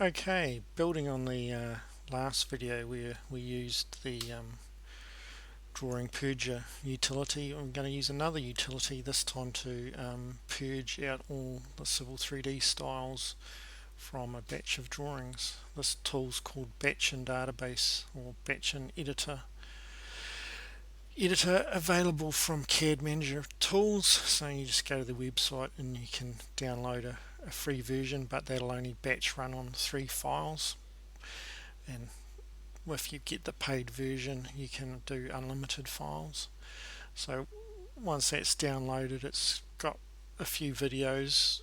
Okay, building on the last video where we used the drawing purger utility, I'm going to use another utility this time to purge out all the Civil3d styles from a batch of drawings. This tool's called BatchInDatabase or BatchInEditor. Editor available from CAD Manager Tools, so you just go to the website and you can download a free version, but that'll only batch run on 3 files, and if you get the paid version you can do unlimited files. So once that's downloaded, it's got a few videos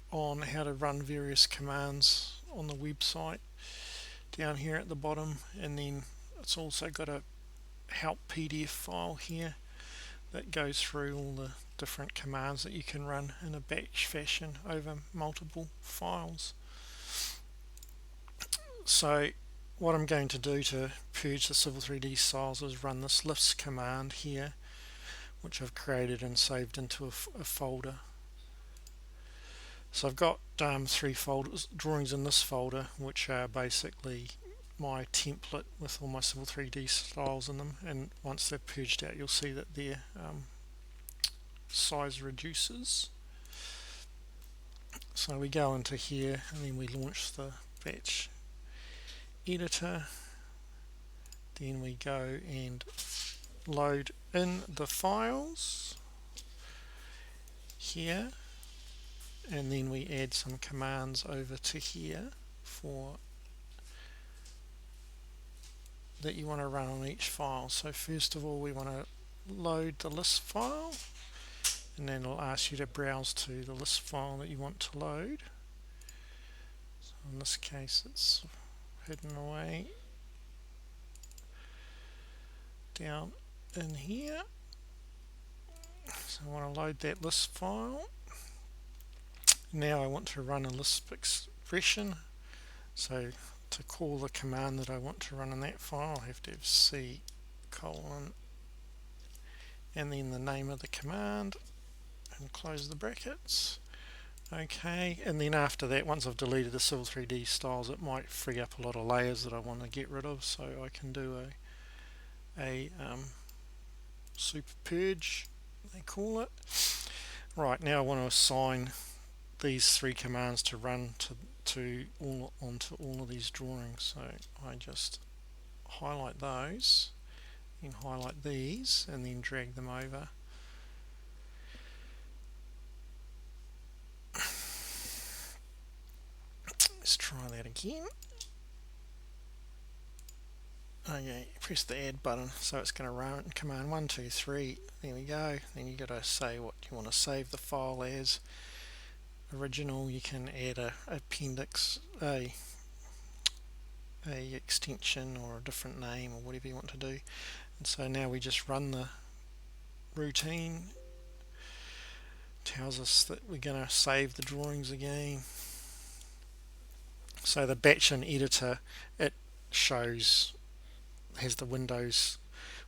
on how to run various commands on the website down here at the bottom, and then it's also got a help PDF file here that goes through all the different commands that you can run in a batch fashion over multiple files. So what I'm going to do to purge the Civil3d styles is run this lifts command here, which I've created and saved into a folder. So I've got 3 folders, drawings in this folder, which are basically my template with all my Civil3d styles in them, and once they're purged out you'll see that their size reduces. So we go into here and then we launch the batch editor, then we go and load in the files here, and then we add some commands over to here for that you want to run on each file. So first of all we want to load the list file, and then it'll ask you to browse to the list file that you want to load. So in this case it's hidden away down in here. So I want to load that list file. Now I want to run a Lisp expression, so to call the command that I want to run in that file I have to have C colon and then the name of the command and close the brackets. Okay, and then after that, once I've deleted the Civil3d styles, it might free up a lot of layers that I want to get rid of, so I can do a super purge, they call it. Right, now I want to assign these 3 commands to run onto all of these drawings. So I just highlight those, then highlight these, and then drag them over. Let's try that again. Okay, press the add button, so it's going to run command 1, 2, 3. There we go. Then you got to say what you want to save the file as. Original, you can add a appendix, a extension or a different name or whatever you want to do. And so now we just run the routine. Tells us that we're going to save the drawings again. So the BatchInEditor, it has the Windows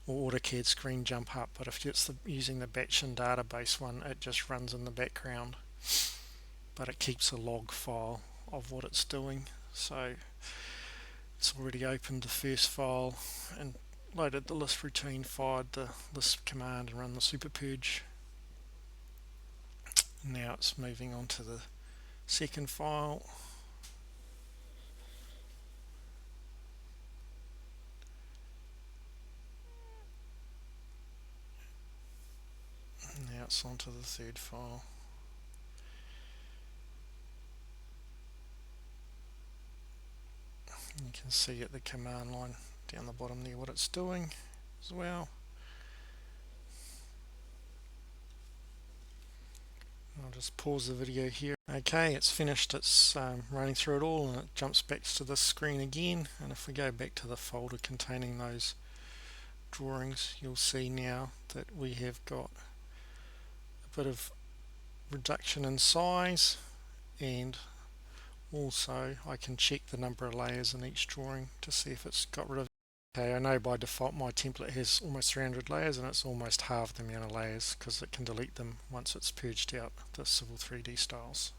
or AutoCAD screen jump up, but if it's using the BatchInDatabase one, it just runs in the background, but it keeps a log file of what it's doing. So it's already opened the first file and loaded the list routine, fired the list command and run the super purge. Now it's moving on to the second file. Now it's on to the third file. You can see at the command line down the bottom there what it's doing as well. I'll just pause the video here. Okay, it's finished. It's running through it all, and it jumps back to this screen again. And if we go back to the folder containing those drawings, you'll see now that we have got a bit of reduction in size, and also I can check the number of layers in each drawing to see if it's got rid of. Okay, I know by default my template has almost 300 layers, and it's almost half the amount of layers because it can delete them once it's purged out the Civil3d styles.